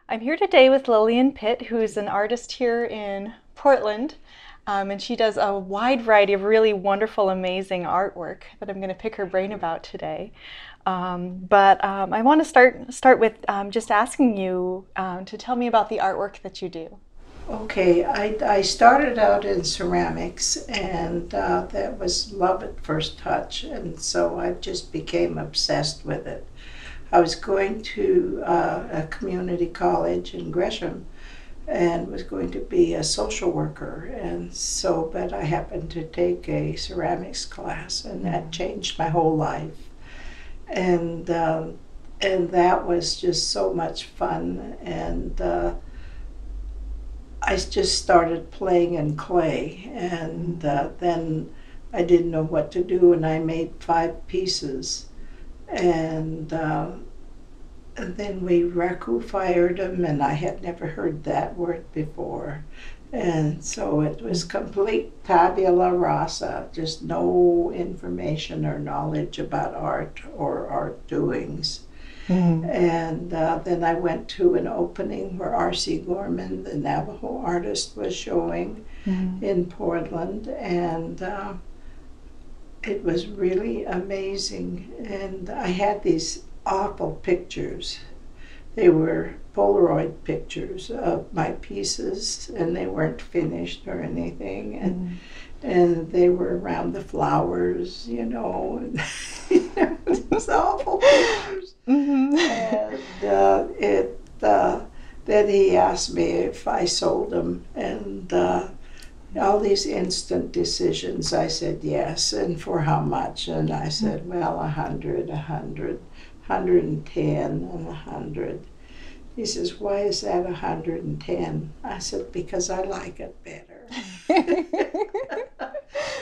I'm here today with Lillian Pitt, who's an artist here in Portland, and she does a wide variety of really wonderful, amazing artwork that I'm going to pick her brain about today. But I want to start with just asking you to tell me about the artwork that you do. Okay, I started out in ceramics, and that was love at first touch, and so I just became obsessed with it. I was going to a community college in Gresham and was going to be a social worker, and so, but I happened to take a ceramics class, and that changed my whole life. And and that was just so much fun, and I just started playing in clay, and then I didn't know what to do, and I made 5 pieces, and and then we raku fired them, and I had never heard that word before, and so it was complete tabula rasa, just no information or knowledge about art or art doings. Mm-hmm. And then I went to an opening where R.C. Gorman, the Navajo artist, was showing Mm-hmm. in Portland, and it was really amazing. And I had these awful pictures. They were Polaroid pictures of my pieces, and they weren't finished or anything. And they were around the flowers, and these awful pictures. Mm-hmm. And then he asked me if I sold them, and all these instant decisions. I said yes, and for how much? And I said, well, 100, 100, 110, and 100. He says, why is that 110? I said, because I like it better.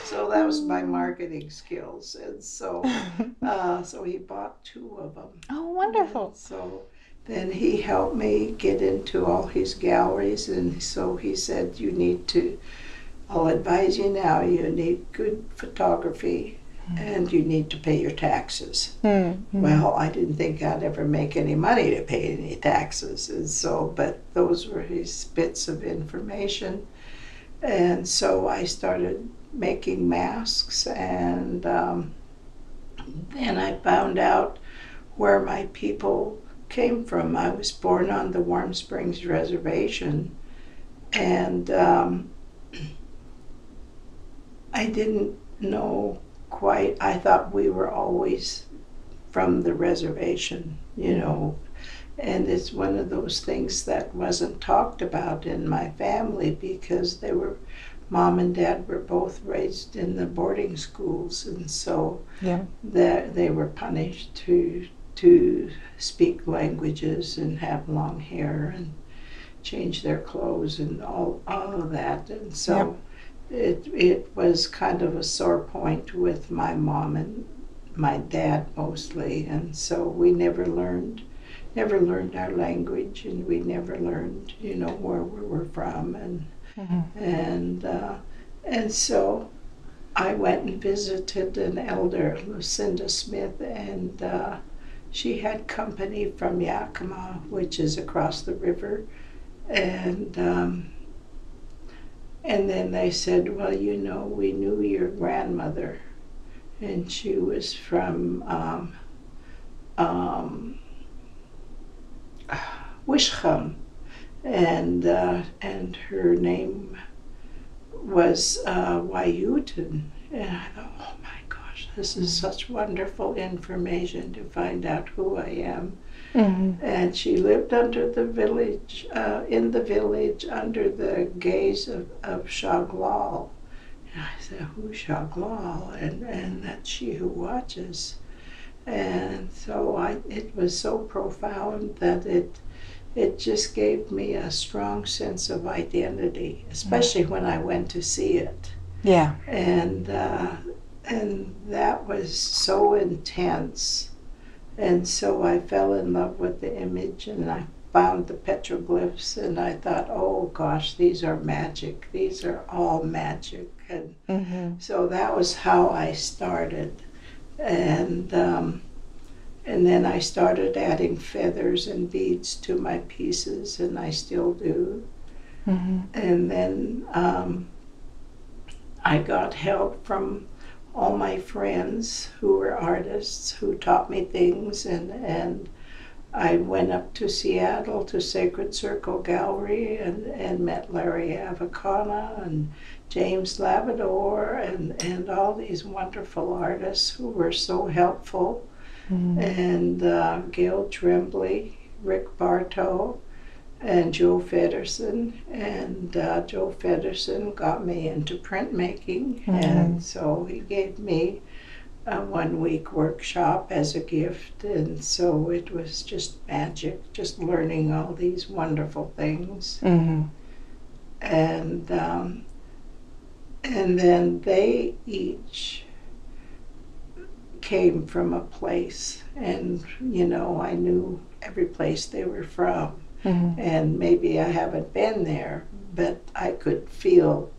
So that was my marketing skills, and so he bought 2 of them. Oh, And wonderful. so then he helped me get into all his galleries, and so he said, you need to, I'll advise you now, you need good photography and you need to pay your taxes. Mm-hmm. Well, I didn't think I'd ever make any money to pay any taxes, and so, but those were his bits of information. And so I started making masks, and then I found out where my people came from. I was born on the Warm Springs Reservation, and I didn't know quite. I thought we were always from the reservation. And it's one of those things that wasn't talked about in my family because mom and dad were both raised in the boarding schools, and so Yeah. they were punished to speak languages and have long hair and change their clothes and all of that. And Yep. so it was kind of a sore point with my mom and my dad mostly, and so we never learned our language, and we never learned where we were from, Mm-hmm. and so I went and visited an elder, Lucinda Smith, and she had company from Yakama, which is across the river, and and then they said, well, we knew your grandmother, and she was from um, Wisham, and her name was Wayutin. And I thought, oh my gosh, this is such wonderful information to find out who I am. Mm-hmm. And she lived under the village, in the village, under the gaze of Shaglal. And I said, who's Shaglal? And that's she who watches. And so it was so profound that it just gave me a strong sense of identity, especially when I went to see it. Yeah. And that was so intense. And so I fell in love with the image, and I found the petroglyphs, and I thought, oh gosh, these are magic. These are all magic. And Mm-hmm. so that was how I started. And And then I started adding feathers and beads to my pieces, and I still do. And then I got help from all my friends who were artists who taught me things, and I went up to Seattle to Sacred Circle Gallery and met Larry Avicana and James Lavador and all these wonderful artists who were so helpful. And Gail Tremblay, Rick Bartow, and Joe Feddersen. And Joe Feddersen got me into printmaking, and so he gave me a 1-week workshop as a gift, and so it was just magic, just learning all these wonderful things. And then they each came from a place, and I knew every place they were from. And maybe I haven't been there, but I could feel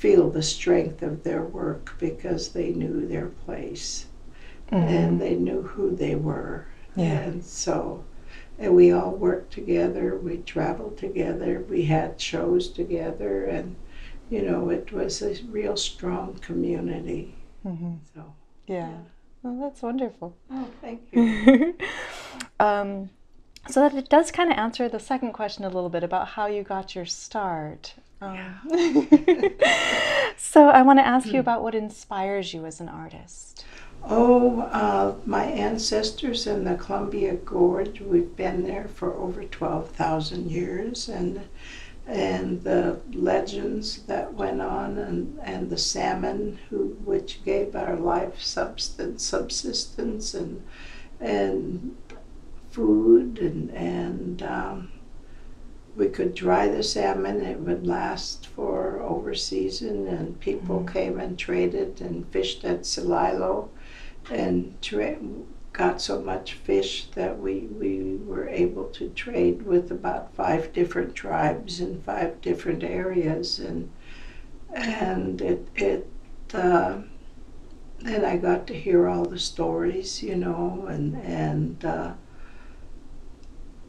the strength of their work because they knew their place and they knew who they were. And so we all worked together, we traveled together, we had shows together, and it was a real strong community. So well, that's wonderful. Oh, thank you. So that it does kind of answer the second question a little bit about how you got your start. So I want to ask you about what inspires you as an artist. My ancestors in the Columbia Gorge, we've been there for over 12,000 years, and the legends that went on, and the salmon which gave our life subsistence and food, and we could dry the salmon, it would last for over season, and people came and traded and fished at Celilo and got so much fish that we were able to trade with about 5 different tribes in 5 different areas, and then I got to hear all the stories, and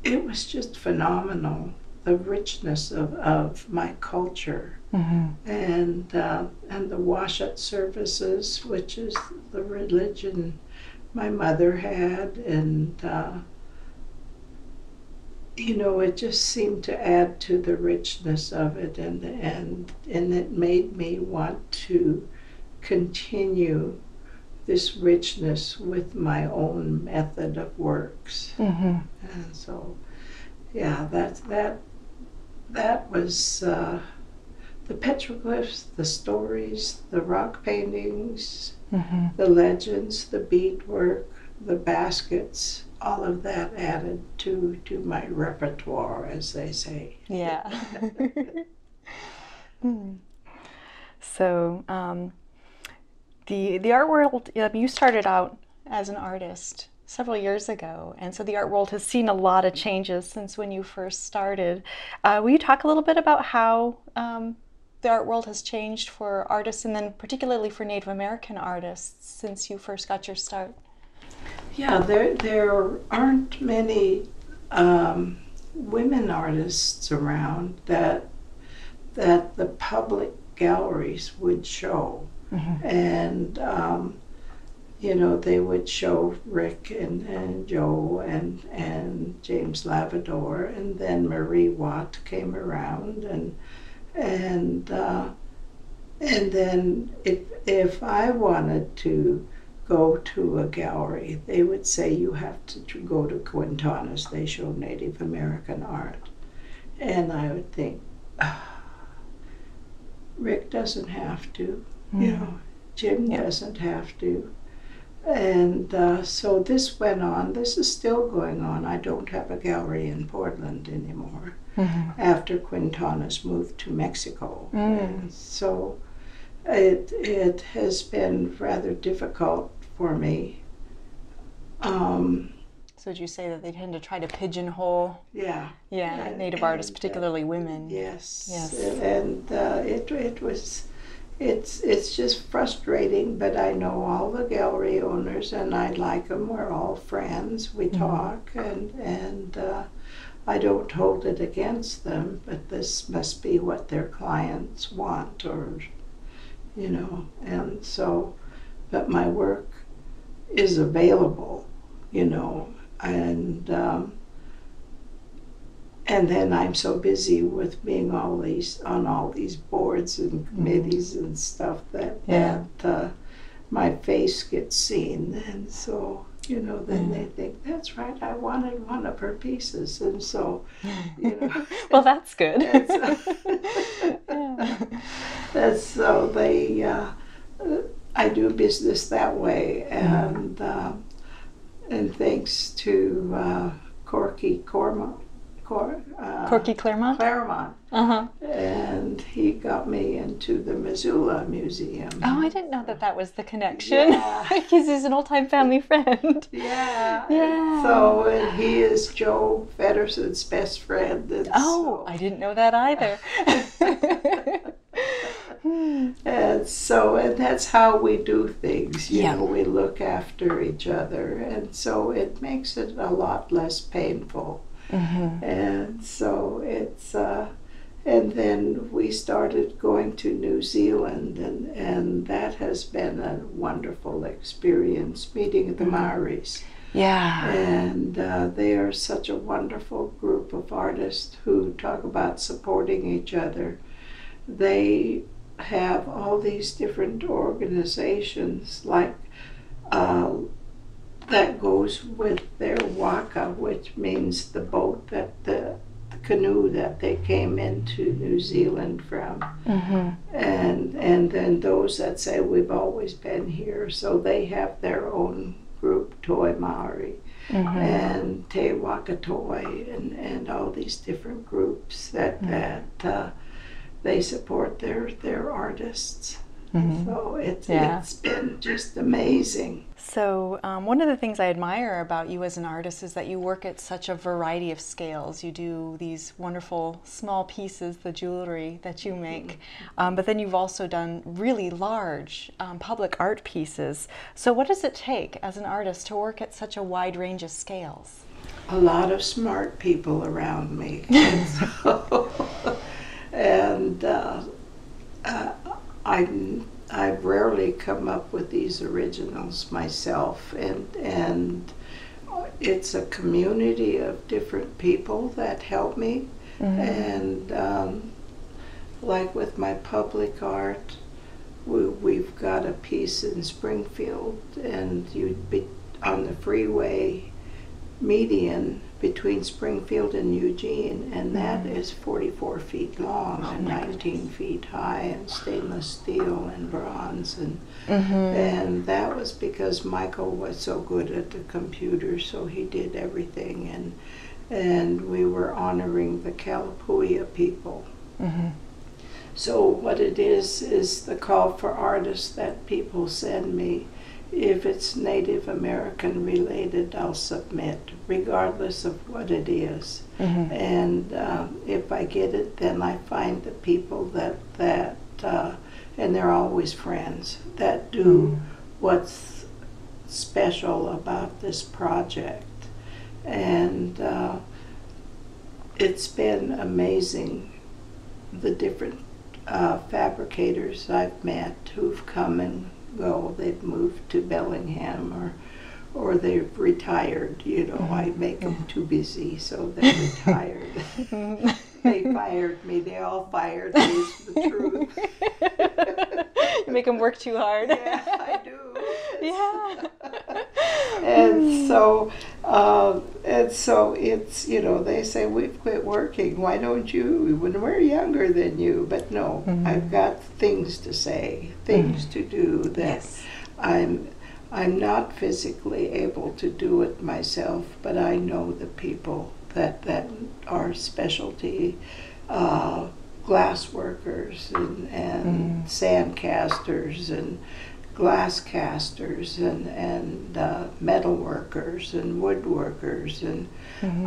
it was just phenomenal, the richness of my culture. And the Washat services, which is the religion my mother had, and it just seemed to add to the richness of it, and it made me want to continue this richness with my own method of works. And so that was the petroglyphs, the stories, the rock paintings, the legends, the beadwork, the baskets, all of that added to my repertoire, as they say. So the art world, you started out as an artist several years ago, and so the art world has seen a lot of changes since when you first started. Will you talk a little bit about how the art world has changed for artists, and then particularly for Native American artists, since you first got your start? Yeah, there aren't many women artists around that the public galleries would show. And they would show Rick and Joe and James Lavador, and then Marie Watt came around, and then if I wanted to go to a gallery, they would say you have to go to Quintanas, they show Native American art. And I would think, Rick doesn't have to, Jim doesn't have to. And so this went on. This is still going on. I don't have a gallery in Portland anymore after Quintanas moved to Mexico. And so it has been rather difficult for me. So would you say that they tend to try to pigeonhole Native artists, particularly women? Yes. And it was it's just frustrating, but I know all the gallery owners and I like them. We're all friends. We talk, and I don't hold it against them, but this must be what their clients want, or and so, but my work is available, and then I'm so busy with being on all these boards and committees and stuff that my face gets seen, and so then they think, that's right, I wanted one of her pieces, and so well, that's good. That's so they I do business that way, and thanks to Corky Claremont. And he got me into the Missoula Museum. Oh, I didn't know that was the connection. Because he's an old-time family friend. Yeah. So, and he is Joe Fedderson's best friend. And I didn't know that either. And that's how we do things. We look after each other, and so it makes it a lot less painful. And so it's and then we started going to New Zealand, and that has been a wonderful experience, meeting the Maoris. And they are such a wonderful group of artists who talk about supporting each other. They have all these different organizations, like that goes with their waka, which means the boat, that the canoe that they came into New Zealand from. And then those that say we've always been here, so they have their own group, Toi Maori, and Te Wakatoi, and all these different groups that they support their artists. So it's been just amazing. So one of the things I admire about you as an artist is that you work at such a variety of scales. You do these wonderful small pieces, the jewelry that you make, but then you've also done really large public art pieces. So what does it take as an artist to work at such a wide range of scales? A lot of smart people around me. And I've rarely come up with these originals myself, and it's a community of different people that help me. And like with my public art, we've got a piece in Springfield, and you'd be on the freeway median between Springfield and Eugene, and that is 44 feet long and 19 feet high, and stainless steel and bronze, and that was because Michael was so good at the computer, so he did everything, and we were honoring the Kalapuya people. So what it is the call for artists that people send me. If it's Native American related, I'll submit, regardless of what it is. And if I get it, then I find the people that and they're always friends, that do what's special about this project. And it's been amazing, the different fabricators I've met who've come and go. They've moved to Bellingham, or they've retired. I make them too busy, so they're retired. They fired me. They all fired me, is the truth. You make them work too hard. Yeah, I do. And so it's, they say, we've quit working. Why don't you? When we're younger than you. But no, I've got things to say, things to do that I'm not physically able to do it myself, but I know the people that are specialty glass workers and sand casters and glass casters and metal workers and woodworkers, and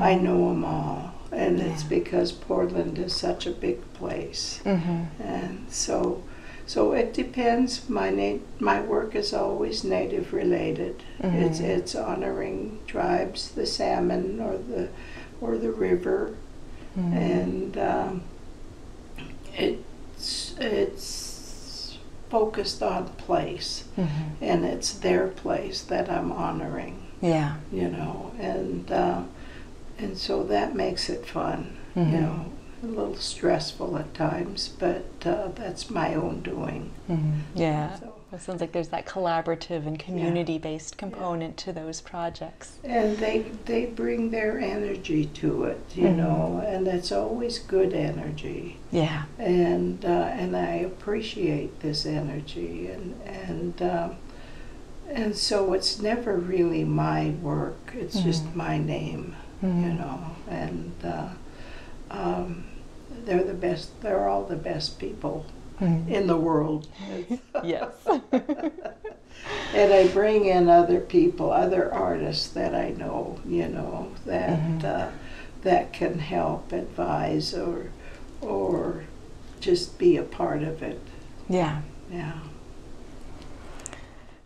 I know them all, and it's because Portland is such a big place, and so So it depends. My work is always native related. It's honoring tribes, the salmon or the river, and it's focused on place, and it's their place that I'm honoring. Yeah. You know, and so that makes it fun. You know, a little stressful at times, but that's my own doing. Yeah. So, It sounds like there's that collaborative and community-based component to those projects. and they bring their energy to it, you know, and it's always good energy. Yeah. And I appreciate this energy, and so it's never really my work. It's just my name, you know, and they're the best. They're all the best people in the world. Yes. And I bring in other people, other artists that I know, you know, that that can help advise or just be a part of it. Yeah. Yeah.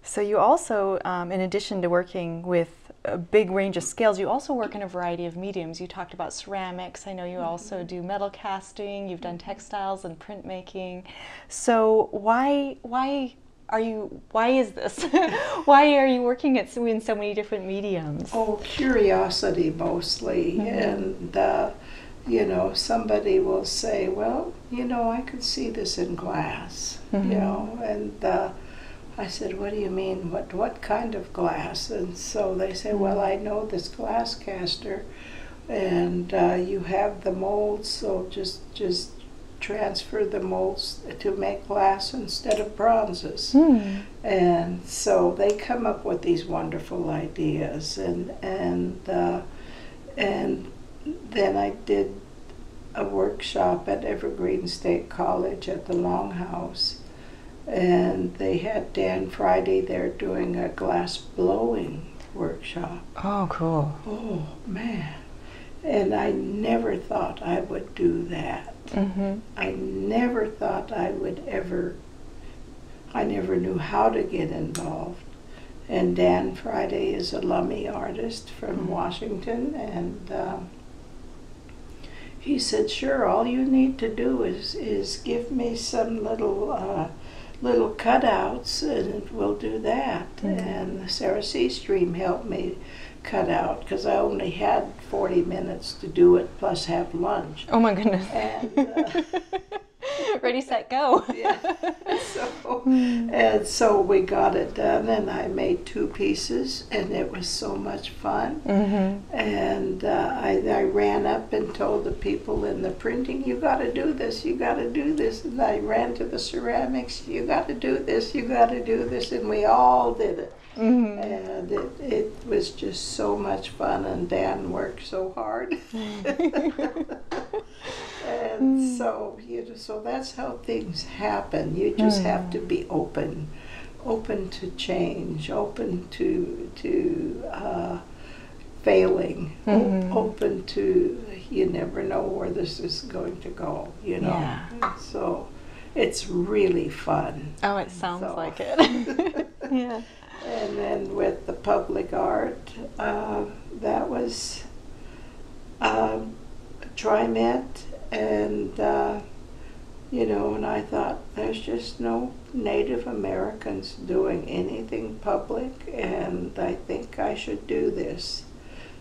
So you also, in addition to working with a big range of scales, you also work in a variety of mediums. You talked about ceramics. I know you also do metal casting. You've done textiles and printmaking. So why is this? Why are you working in so many different mediums? Oh, curiosity mostly. And, you know, somebody will say, well, you know, I could see this in glass, you know, and I said, what do you mean? What kind of glass? And so they say, well, I know this glass caster, and you have the molds, so just transfer the molds to make glass instead of bronzes. And so they come up with these wonderful ideas, and then I did a workshop at Evergreen State College at the Longhouse. And they had Dan Friday there doing a glass blowing workshop. Oh, cool. Oh, man. And I never thought I would do that. I never thought I would I never knew how to get involved. And Dan Friday is a Lummi artist from Washington, and he said, sure, all you need to do is give me some little cutouts, and we'll do that. And Sarah Seastream helped me cut out, because I only had 40 minutes to do it, plus have lunch. Oh my goodness. And ready, set, go. Yeah. And so we got it done, and I made 2 pieces, and it was so much fun. And I ran up and told the people in the printing, you got to do this, you got to do this. And I ran to the ceramics, you got to do this, you got to do this, and we all did it. And it was just so much fun, and Dan worked so hard. And so, you know, so that's how things happen. You just have to be open to change, open to failing, open to, you never know where this is going to go, you know. Yeah. And so it's really fun. Oh, it sounds like it. Yeah. And then with the public art, that was TriMet, and you know, and I thought, there's just no Native Americans doing anything public, and I think I should do this.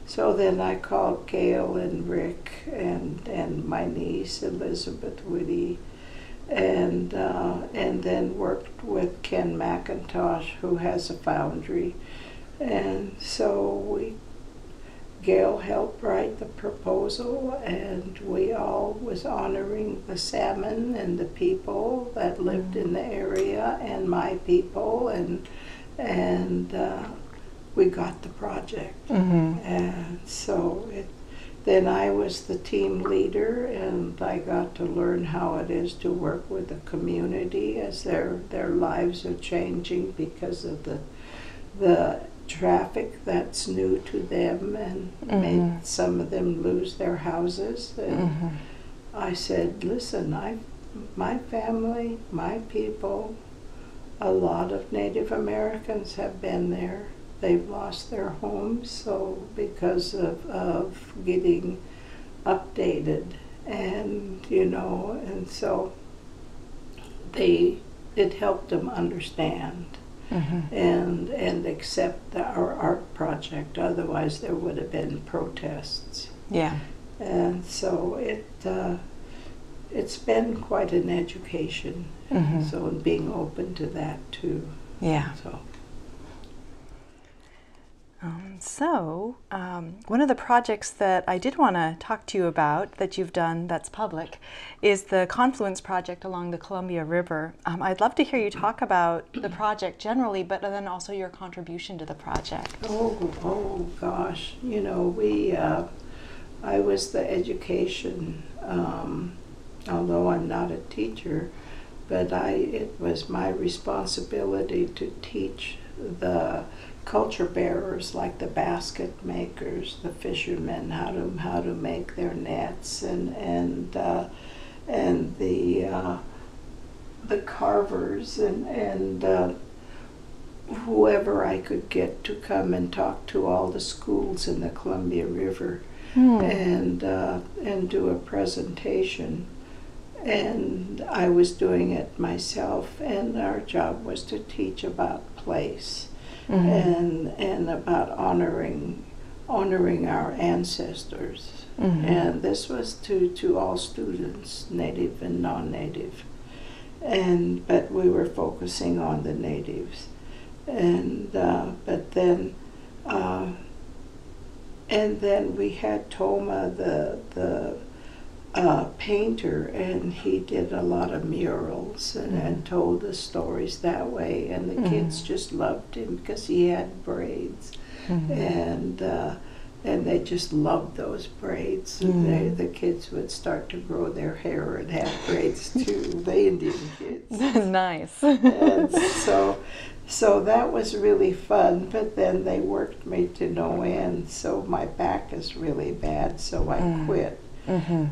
So then I called Gail and Rick and my niece Elizabeth Woody, and then worked with Ken McIntosh, who has a foundry. And so Gail helped write the proposal, and we all was honoring the salmon and the people that lived in the area, and my people, and we got the project. And so then I was the team leader, and I got to learn how it is to work with the community as their lives are changing because of the traffic that's new to them, and made some of them lose their houses. And I said, listen, my family, my people, a lot of Native Americans have been there. They've lost their homes, so because of getting updated, and and so it helped them understand and accept our art project. Otherwise, there would have been protests. Yeah. And so it's been quite an education. So and being open to that too. Yeah. So. One of the projects that I did want to talk to you about that you've done that's public is the Confluence project along the Columbia River. I'd love to hear you talk about the project generally, but then also your contribution to the project. Oh gosh, I was the education, although I'm not a teacher, but it was my responsibility to teach the culture bearers, like the basket makers, the fishermen, how to make their nets, and the carvers, and whoever I could get to come and talk to all the schools in the Columbia River and do a presentation. And I was doing it myself, and our job was to teach about place. And about honoring our ancestors. And this was to all students, native and non-native. But we were focusing on the natives. And then we had Toma, the painter, and he did a lot of murals and told the stories that way, and the kids just loved him because he had braids, and they just loved those braids. The kids would start to grow their hair and have braids too, the Indian kids. Nice. And so that was really fun, but then they worked me to no end, so my back is really bad, so I quit.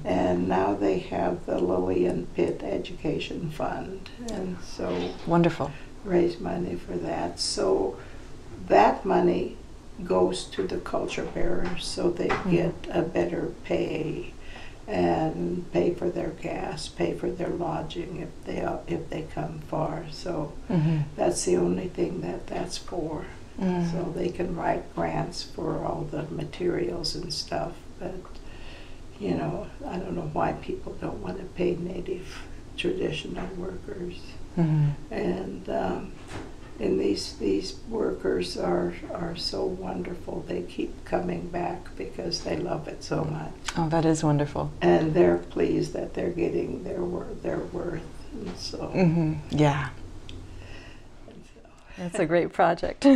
And now they have the Lillian Pitt Education Fund, and so wonderful. Raise money for that. So that money goes to the culture bearers, so they get a better pay, and pay for their gas, pay for their lodging if they come far. So that's the only thing that's for. So they can write grants for all the materials and stuff, but I don't know why people don't want to pay native traditional workers. And these workers are so wonderful. They keep coming back because they love it so much. Oh, that is wonderful. And they're pleased that they're getting their worth. And so yeah. That's a great project.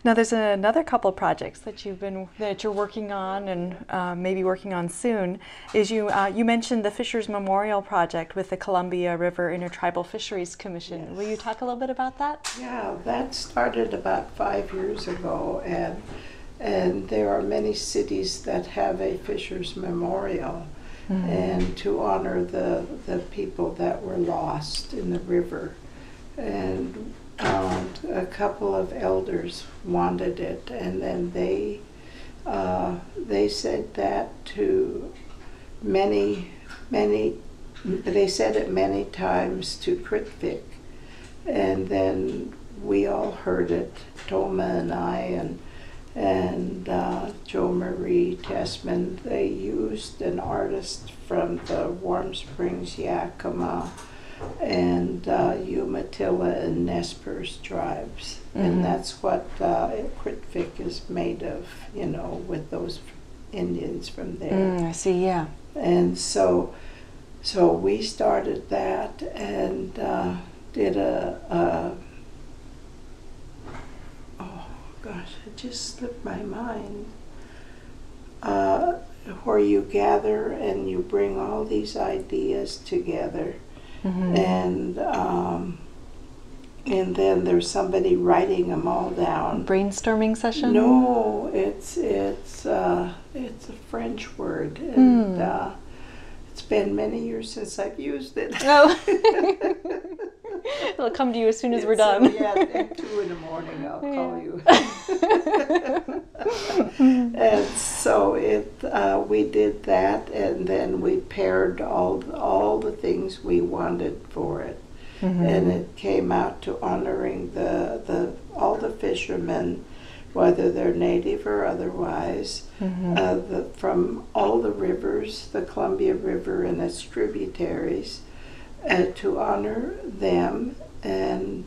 Now, there's another couple projects that you're working on and maybe working on soon. Is you mentioned the Fisheries Memorial Project with the Columbia River Intertribal Fisheries Commission. Yes. Will you talk a little bit about that? Yeah, that started about 5 years ago, and there are many cities that have a Fisheries Memorial, and to honor the people that were lost in the river. And a couple of elders wanted it, and then they said that to they said it many times to Kritvik, and then we all heard it, Toma and I and Jo Marie Tessman. They used an artist from the Warm Springs Yakama and Umatilla and Nez tribes, and that's what Kritvik is made of, with those Indians from there. I see, yeah. And so we started that and did oh gosh, it just slipped my mind. Where you gather and you bring all these ideas together. And then there's somebody writing them all down. Brainstorming session? No, it's a French word, and it's been many years since I've used it. Oh. It'll come to you as soon as we're done. Yeah, at 2 in the morning I'll call you. And so we did that, and then we paired all the things we wanted for it. And it came out to honoring all the fishermen, whether they're native or otherwise, from all the rivers, the Columbia River and its tributaries, to honor them, and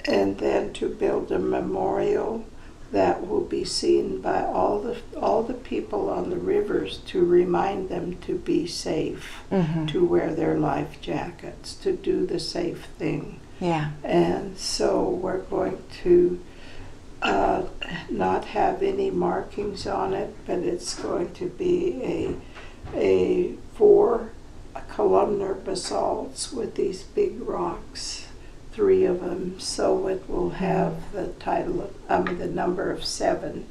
then to build a memorial that will be seen by all the people on the rivers, to remind them to be safe, to wear their life jackets, to do the safe thing. Yeah. And so we're going to not have any markings on it, but it's going to be a 4 columnar basalts with these big rocks, 3 of them, so it will have the title of, the number of 7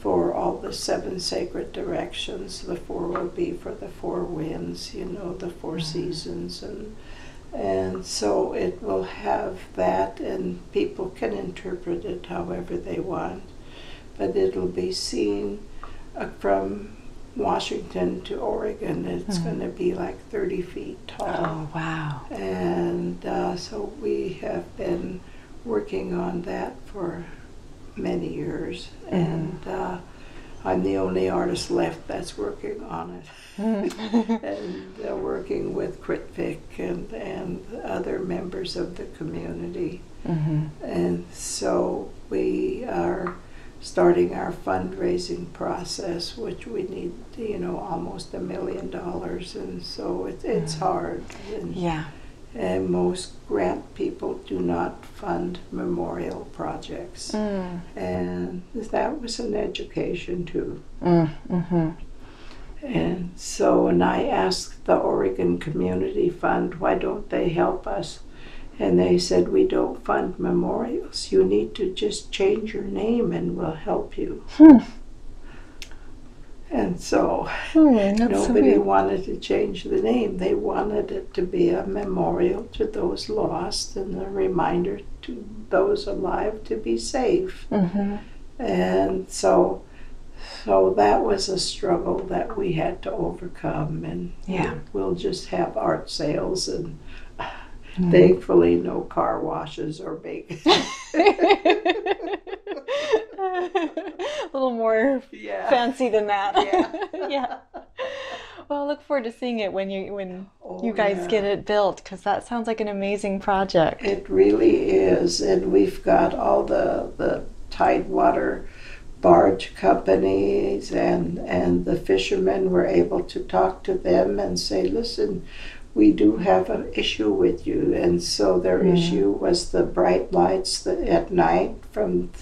for all the 7 sacred directions. The 4 will be for the 4 winds, the 4 seasons, and so it will have that, and people can interpret it however they want, but it'll be seen from Washington to Oregon. It's going to be like 30 feet tall. Oh, wow. And so we have been working on that for many years, and I'm the only artist left that's working on it. And working with Critvic and other members of the community. And so we are starting our fundraising process, which we need, almost $1 million, and so it's hard. And most grant people do not fund memorial projects, and that was an education too. And so, and I asked the Oregon Community Fund, why don't they help us? And they said, we don't fund memorials. You need to just change your name and we'll help you. And so nobody wanted to change the name. They wanted it to be a memorial to those lost and a reminder to those alive to be safe. And so that was a struggle that we had to overcome. And we'll just have art sales and thankfully no car washes or bake. A little more fancy than that. Yeah. Well, I look forward to seeing it when you guys get it built, because that sounds like an amazing project. It really is, and we've got all the Tidewater barge companies, and the fishermen were able to talk to them and say, listen, we do have an issue with you. And so their issue was the bright lights at night from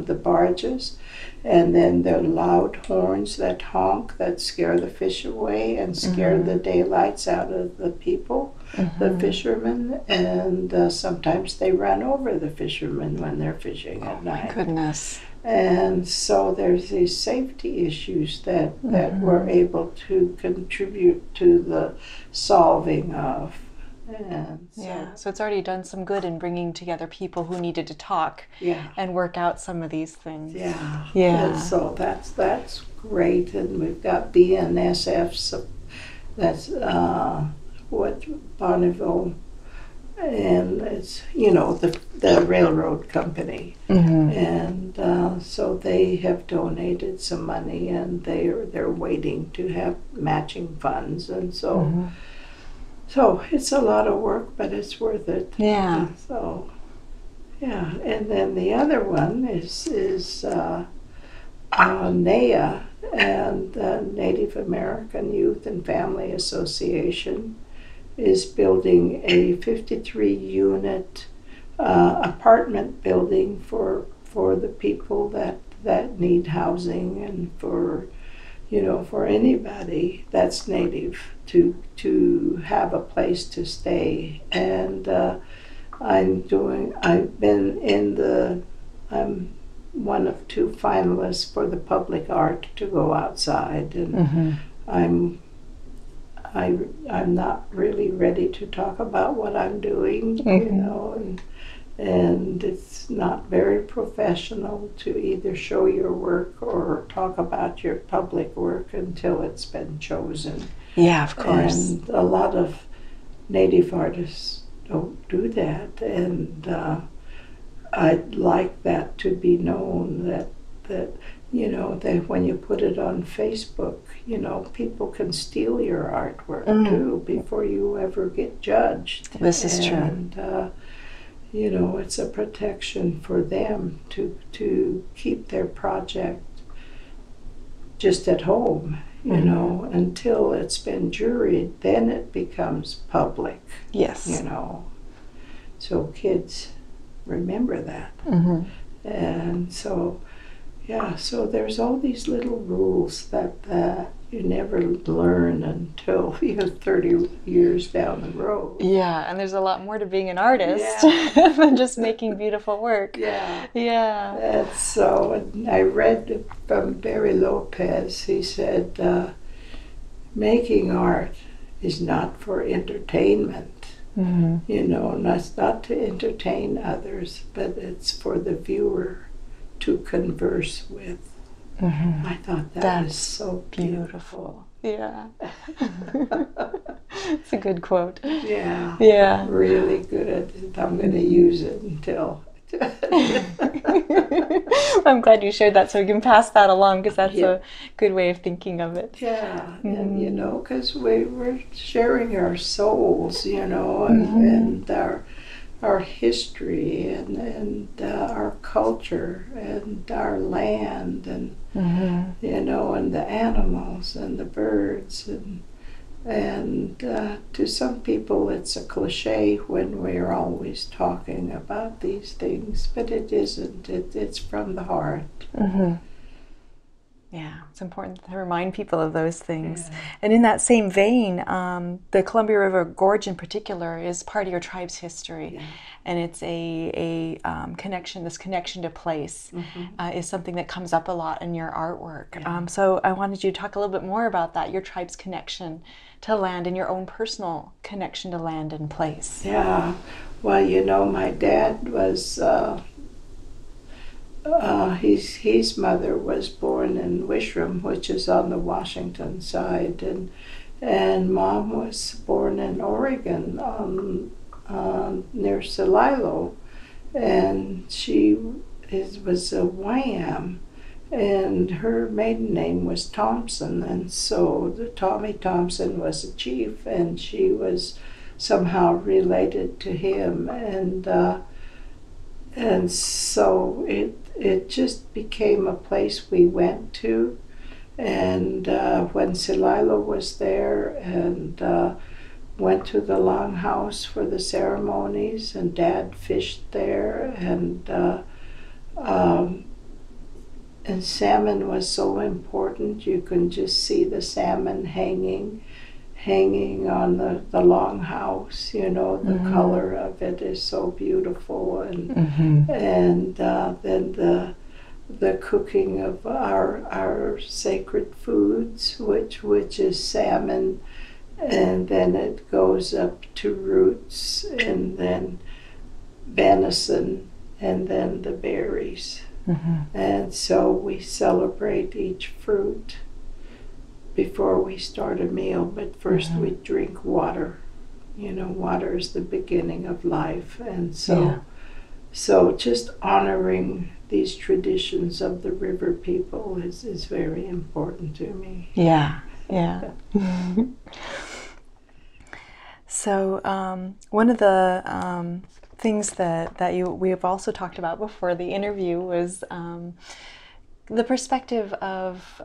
the barges, and then the loud horns that honk, that scare the fish away and scare the daylights out of the people, the fishermen, and sometimes they run over the fishermen when they're fishing at night. My goodness. And so there's these safety issues that we're able to contribute to the solving of. And so it's already done some good in bringing together people who needed to talk and work out some of these things. And so that's great. And we've got BNSF, that's Bonneville, and it's the railroad company, and so they have donated some money, and they're waiting to have matching funds, and so it's a lot of work, but it's worth it. And so and then the other one is NAIA, and the Native American Youth and Family Association is building a 53-unit apartment building for the people that need housing, and for anybody that's Native to have a place to stay. And I'm one of 2 finalists for the public art to go outside, and I'm I'm not really ready to talk about what I'm doing, you know, and it's not very professional to either show your work or talk about your public work until it's been chosen. Yeah, of course. And a lot of Native artists don't do that, and I'd like that to be known, that you know, that when you put it on Facebook, you know, people can steal your artwork too before you ever get judged. This is true. And you know, it's a protection for them to keep their project just at home, you know, until it's been juried, then it becomes public. Yes. You know, so kids remember that. And so, yeah, so there's all these little rules that you never learn until you're 30 years down the road. Yeah, and there's a lot more to being an artist Yeah. than just making beautiful work. Yeah. Yeah. And so, and I read from Barry Lopez, he said, making art is not for entertainment. You know, and that's not to entertain others, but it's for the viewer to converse with. I thought that was so beautiful. Yeah. It's a good quote. Yeah. Yeah. Really good. I'm going to use it until. I'm glad you shared that so we can pass that along, because that's a good way of thinking of it. Yeah, and you know, because we're sharing our souls, you know, and our history and our culture and our land and you know, and the animals and the birds and to some people it's a cliche when we're always talking about these things, but it isn't. It's from the heart. Yeah, it's important to remind people of those things. Yeah. And in that same vein, the Columbia River Gorge in particular is part of your tribe's history. Yeah. And it's a connection, this connection to place is something that comes up a lot in your artwork. Yeah. So I wanted you to talk a little bit more about that, your tribe's connection to land and your own personal connection to land and place. Yeah, well, you know, my dad was... his mother was born in Wishram, which is on the Washington side, and Mom was born in Oregon, near Celilo, and she was a Wham, and her maiden name was Thompson, and so the Tommy Thompson was a chief, and she was somehow related to him, and so it just became a place we went to. And when Celilo was there, and went to the longhouse for the ceremonies, and Dad fished there, and salmon was so important. You can just see the salmon hanging on the longhouse, you know, the color of it is so beautiful, and then the cooking of our sacred foods, which is salmon, and then it goes up to roots, and then venison, and then the berries. And so we celebrate each fruit before we start a meal, but first we drink water. You know, water is the beginning of life, and so just honoring these traditions of the river people is very important to me. Yeah. So one of the things that we have also talked about before the interview was the perspective of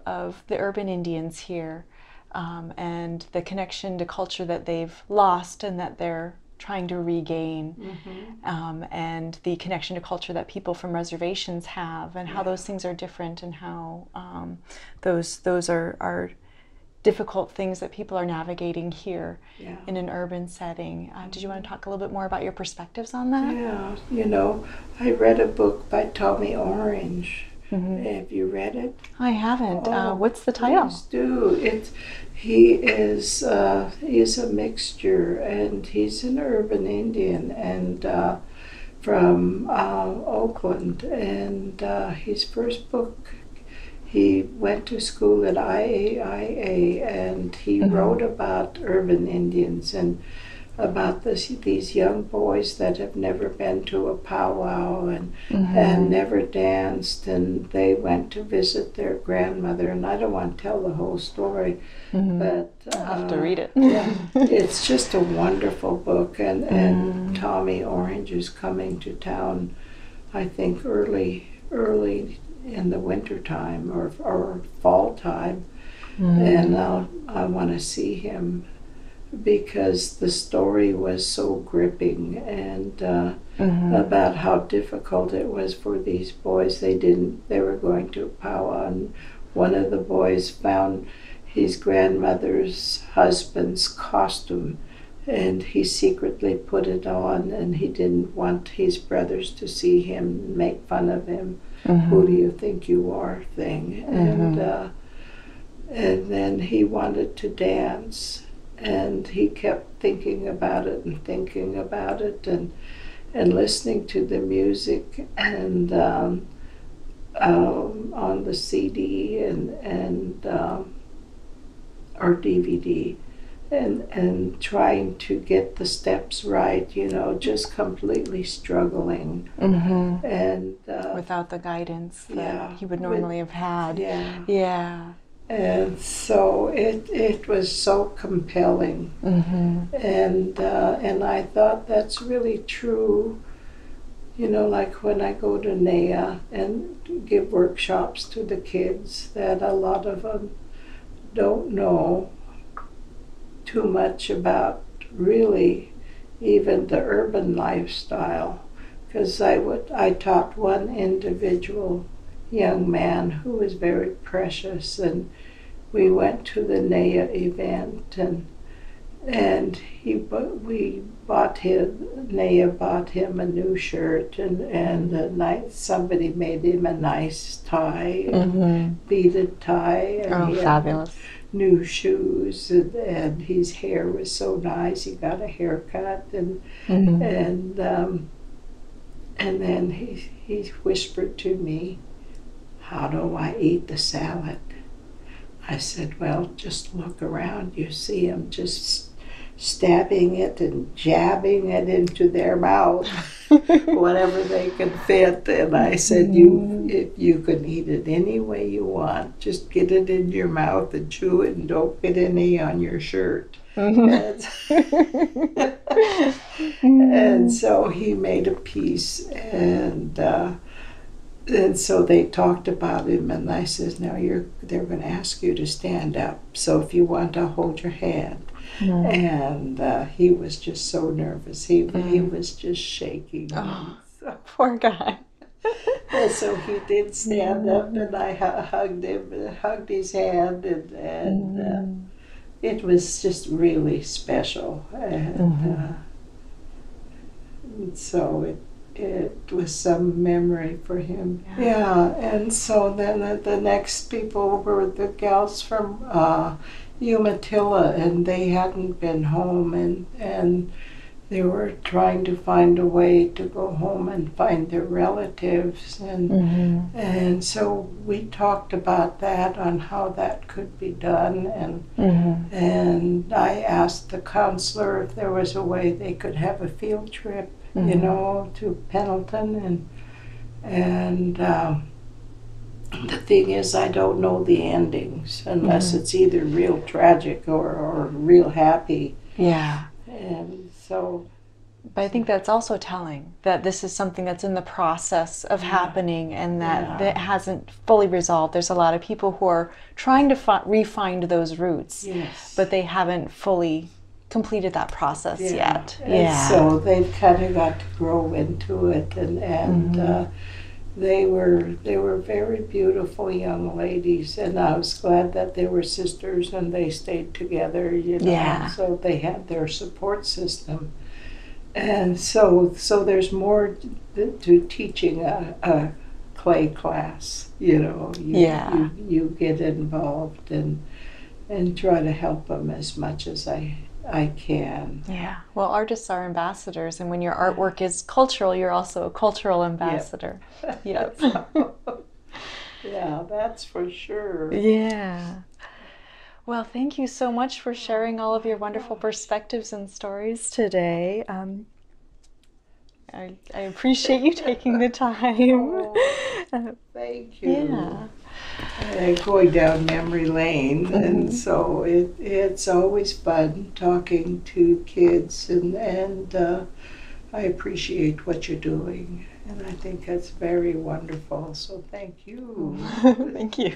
the urban Indians here, and the connection to culture that they've lost and that they're trying to regain, and the connection to culture that people from reservations have, and how those things are different, and how those are difficult things that people are navigating here in an urban setting. Did you want to talk a little bit more about your perspectives on that? Yeah, you know, I read a book by Tommy Orange, Have you read it? I haven't. Oh, What's the title? Please do. He's a mixture, and he's an urban Indian, and from Oakland. And his first book, he went to school at IAIA, and he wrote about urban Indians and about these young boys that have never been to a powwow and never danced, and they went to visit their grandmother. And I don't want to tell the whole story, but I'll have to read it. Yeah, it's just a wonderful book. And Tommy Orange is coming to town, I think early in the winter time or fall time, and I want to see him, because the story was so gripping, and about how difficult it was for these boys. They were going to a powwow, and one of the boys found his grandmother's husband's costume, and he secretly put it on, and he didn't want his brothers to see him and make fun of him. Who do you think you are thing. And then he wanted to dance, and he kept thinking about it and thinking about it, and listening to the music, and on the CD and or DVD, and trying to get the steps right, just completely struggling. And without the guidance that yeah, he would normally have had. Yeah. And so it was so compelling, and I thought that's really true. Like when I go to NEA and give workshops to the kids, that a lot of them don't know too much about really even the urban lifestyle, because I taught one individual young man who was very precious, and we went to the NEA event, and NEA bought him a new shirt, and somebody made him a nice tie, beaded tie, and he fabulous. had new shoes, and his hair was so nice. He got a haircut, and then he whispered to me, "How do I eat the salad?" I said, "Well, just look around. You see them just stabbing it and jabbing it into their mouth, whatever they can fit." And I said, if you can eat it any way you want, just get it in your mouth and chew it, and don't get any on your shirt. And so he made a piece, and so they talked about him, and I says, "Now they're going to ask you to stand up. So if you want to hold your hand." And he was just so nervous. He was just shaking. Oh, poor guy. And so he did stand up, and I hugged him, and hugged his hand, and it was just really special. And so it was some memory for him. Yeah, and so then the next people were the gals from Umatilla, and they hadn't been home, and they were trying to find a way to go home and find their relatives, and so we talked about that, on how that could be done, and I asked the counselor if there was a way they could have a field trip, to Pendleton, and the thing is, I don't know the endings unless it's either real tragic or real happy. Yeah. And so, but I think that's also telling that this is something that's in the process of happening, and that hasn't fully resolved. There's a lot of people who are trying to re-find those roots, but they haven't fully completed that process yet. And so they've kind of got to grow into it, and they were very beautiful young ladies, and I was glad that they were sisters and they stayed together, so they had their support system. And so there's more to teaching a clay class. You Yeah. you get involved and try to help them as much as I can. Yeah. Well, artists are ambassadors, and when your artwork is cultural, you're also a cultural ambassador. Yep. Yeah, that's for sure. Yeah. Well, thank you so much for sharing all of your wonderful perspectives and stories today. I appreciate you taking the time. Oh, thank Yeah. you. Going down memory lane, and Mhm. so it's always fun talking to kids, and I appreciate what you're doing, and I think that's very wonderful. So thank you. Thank you.